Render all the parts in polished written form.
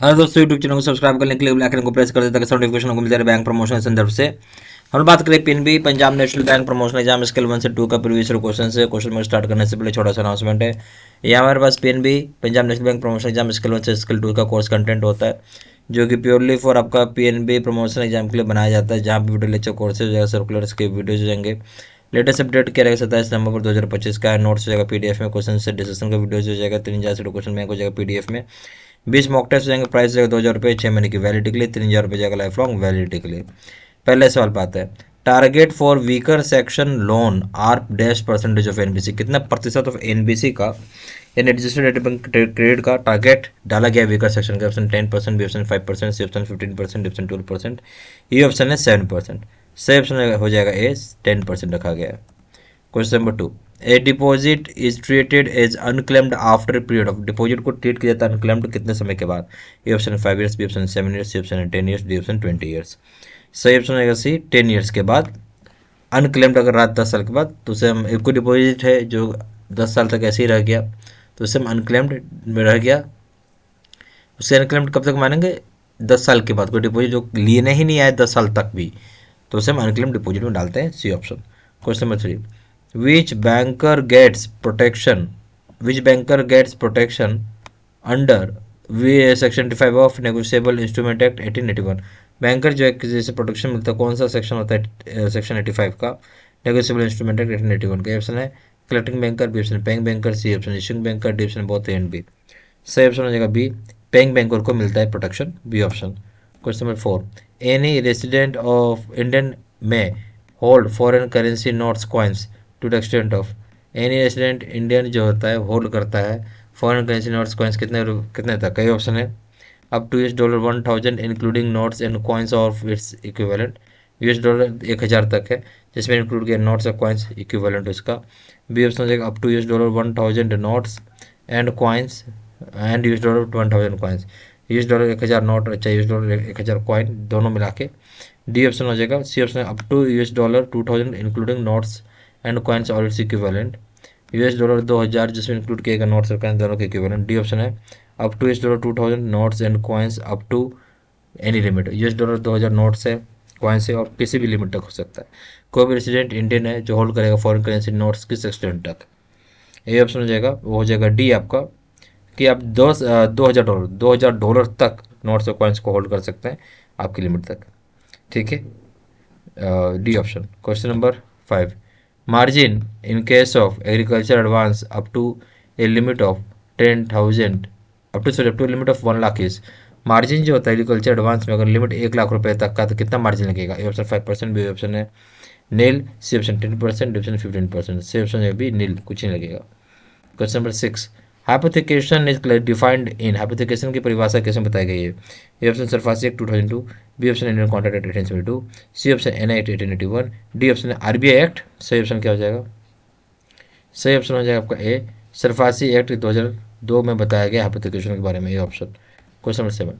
Hello दोस्तों, YouTube channel को subscribe करने के लिए बेल आइकन को प्रेस कर दें ताकि नोटिफिकेशन को मिल जाए बैंक प्रमोशन के संदर्भ से। हम बात करें PNB Punjab National Bank promotion exam scale 1 से 2 का प्रीवियस क्वेश्चन से। क्वेश्चन में स्टार्ट करने से पहले छोटा सा अनाउंसमेंट है। यहाँ हमारे पास PNB Punjab National Bank promotion exam scale 1 से स्केल 2 का कोर्स कंटेंट होता है, जो कि प्योरली फॉर आपका पीएनबी प्रमोशन एग्जाम के लिए बनाया जाता है, जहाँ पे वीडियो लेक्चर कोर्सेज हो जाएगा, सर्कुलर्स के वीडियोज हो जाएंगे। लेटेस्ट अपडेट किया रहेगा 27 नवंबर 2025 का। नोट्स हो जाएगा पीडीएफ में, क्वेश्चन से डिस्कशन का वीडियोज हो जाएगा, 3000 से क्वेश्चन बैंक हो जाएगा पीडीएफ में। 20 मॉक टेस्ट हो जाएंगे, प्राइस जाएगा 2000 रुपये, 6 महीने की वैलिडिटी के लिए, 3000 रुपये जाएगा लाइफ लॉन्ग वैलिडिटी के लिए। पहले सवाल पाते हैं, target for weaker section loan are dash percentage of NBC. कितना प्रतिशत ऑफ एनबीसी का यानी एडजस्टेड क्रेडिट का टारगेट डाला गया वीकर सेक्शन का। Option 10%, B option 5%, C option 15%, D option 12%, E option है 7%। सही ऑप्शन हो जाएगा ए, 10% रखा गया है। Question number 2, a deposit is treated as unclaimed after period of. Deposit को ट्रीट किया जाता है अनक्लेम्ड कितने समय के बाद। A option 5 years, B option 7 years, C option 10 years, D option 20 years. सही ऑप्शन रहेगा सी, 10 ईयर्स के बाद। अनक्लेम्ड अगर रहा 10 साल के बाद तो उसे हम, एक को डिपॉजिट है जो 10 साल तक ऐसे ही रह गया तो उसे हम अनक्लेम्ड में रह गया, उसे अनक्लेम्ड कब तक मानेंगे, 10 साल के बाद। कोई डिपॉजिट जो लेने ही नहीं आए 10 साल तक भी तो उसे हम अनक्लेम्ड डिपॉजिट में डालते हैं, C option. Question number 3, which banker gets protection, which banker gets protection under we section 85 of negotiable instrument act 1881। Banker जो है किसी से प्रोटेक्शन मिलता है, कौन सा सेक्शन होता है सेक्शन 85 का, नेगोशिएबल इंस्ट्रूमेंट एक्ट 1881 का। ऑप्शन है collecting banker, B option paying banker, C option issuing banker, D option both A and B. सही ऑप्शन हो जाएगा बी, पेइंग बैंकर को मिलता है protection, B option. Question number 4, any resident of Indian may hold foreign currency notes coins to the extent of. Any resident Indian जो होता है hold करता है फॉरेन करेंसी नोट्स कॉइन्स कितने कितने तक। कई ऑप्शन है, up to $1000 including notes and coins of its equivalent. $1000 तक है जिसमें इंक्लूड किया नोट्स और कॉइन्स इक्विवेलेंट उसका। बी ऑप्शन हो जाएगा up to $1000 notes and coins and $1000 coins. $1000 1000 note, अच्छा $1000 1000 कॉइन दोनों मिला के। डी ऑप्शन हो जाएगा C option, up to $2000 including notes and coins और इट्स इक्विवेलेंट। $2000 जिसमें इंक्लूड किएगा नोट्स और कॉइन्स दोनों के इक्विवेलेंट। डी ऑप्शन है up to $2000 notes and coins up to any limit. $2000 notes है, कॉइन्स है और किसी भी लिमिट तक हो सकता है। कोई भी रेसिडेंट इंडियन है जो होल्ड करेगा फॉरेन करेंसी नोट्स किस एक्सटेंट तक। ये ऑप्शन हो जाएगा, वो हो जाएगा डी आपका, कि आप $2000 तक नोट्स और कॉइन्स को होल्ड कर सकते हैं आपकी लिमिट तक, ठीक है। D option. Question number 5, margin in case of agriculture advance up to a limit of 10,000 up to limit of 1 lakh is. Margin जो होता है एग्रीकल्चर एडवांस में अगर लिमिट 1 लाख रुपए तक का तो कितना मार्जिन लगेगा। ए ऑप्शन 5%, बी ऑप्शन है nil, C option 10%, D option 15%। C option है बी नील, कुछ नहीं लगेगा। Question number 6, hypothecation is defined in. Hypothecation की परिभाषा कैसे बताई गई है। A option SARFAESI act 2002, B option Indian contract act 1872, C option N act 1881, D option RBI act. सही ऑप्शन क्या हो जाएगा, सही ऑप्शन हो जाएगा आपका ए, सरफासी एक्ट 2002 में बताया गया हाइपोथिकेशन के बारे में, A option. Question number 7,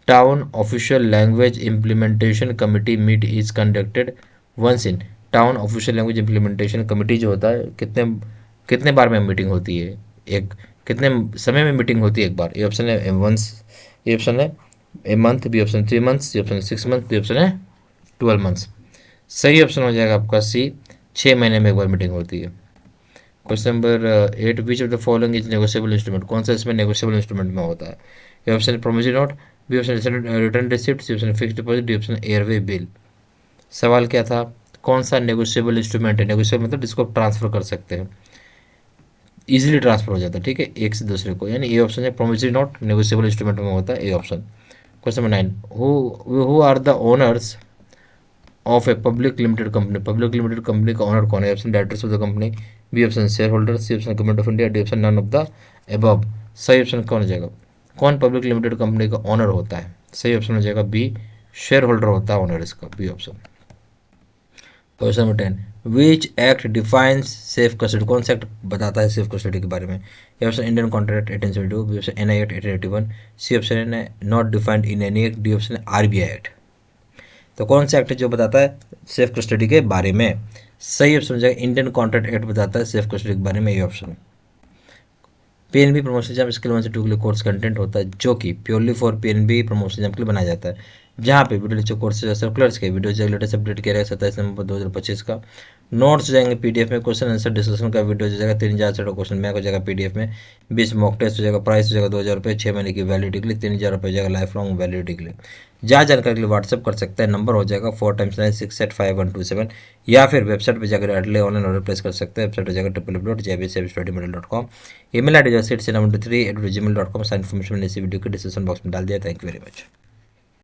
town official language implementation committee meet is conducted once in. Town official language implementation committee जो होता है कितने कितने बार में मीटिंग होती है, एक कितने समय में मीटिंग होती है एक बार। ये ऑप्शन है वंस, ये ऑप्शन है a month, B option 3 months, C option 6 month, D option है 12 मंथ्स। सही ऑप्शन हो जाएगा आपका सी, 6 महीने में एक बार मीटिंग होती है। Question number 8, which of the following is negotiable instrument. कौन सा इसमें नेगोशिएबल इंस्ट्रूमेंट में होता है। ये option promissory note, B option return receipt, C option fixed deposit, D option airway bill. सवाल क्या था, कौन सा नेगोशिएबल इंस्ट्रूमेंट है। नेगोशिएबल मतलब जिसको आप ट्रांसफर कर सकते हैं, इजीली ट्रांसफर हो जाता है, ठीक है, एक से दूसरे को, यानी ए ऑप्शन है प्रोमिसरी नोट नेगोशिएबल इंस्ट्रूमेंट में होता है, A option. Question number 9, who are the owners of a public limited company. Public limited company का ओनर कौन है। Option directors of the company, B option shareholder, C option government of India, D option none of the above. सही option कौन हो जाएगा, कौन public limited company का owner होता है। सही ऑप्शन हो जाएगा बी, शेयर होल्डर होता है ओनर इसका, B option. Question number 10, which act defines safe custody. कौन सा एक्ट बताता है सेफ कस्टडी के बारे में। A option Indian contract 1872, B option NI act 1881, C option है not defined in any act, D option है आरबीआई एक्ट। तो कौन सा एक्ट जो बताता है सेफ कस्टडी के बारे में। सही ऑप्शन हो जाएगा इंडियन कॉन्ट्रैक्ट एक्ट बताता है सेफ कस्टडी के बारे में, ये option. PNB promotion exam skill 1 से 2 के लिए कोर्स कंटेंट होता है जो कि purely for PNB promotion exam के लिए बनाया जाता है, जहाँ पे वीडियो लेक्चर कोर्सेज सर्कुलर्स के वीडियो जो लेटेस्ट अपडेट किया गया 27 नवंबर 2025 का। नोट्स हो जाएंगे पीडीएफ में, क्वेश्चन आंसर डिस्कशन का वीडियो हो जाएगा 3000 से क्वेश्चन बैंक हो जाएगा पीडीएफ में, 20 मॉक टेस्ट हो जाएगा, प्राइस हो जाएगा 2000 रुपये, 6 महीने की वैलिडिटी के लिए 3000 रुपये हो जाएगा लाइफ लॉन्ग वैलिडिटी के लिए। जहाँ जानकारी के लिए व्हाट्सअप कर सकते हैं, नंबर हो जाएगा 4x9685127, या फिर वेबसाइट पर जाकर डायरेक्टली ऑनलाइन ऑर्डर प्लेस कर सकते हैं। वेबसाइट हो जाएगा www.jbselfstudymodel.com। email आईडी जो 693@gmail.com। सारी इन्फॉर्मेशन मैंने इसी वीडियो के डिस्क्रिप्शन बॉक्स में डाल दिया। Thank you very much.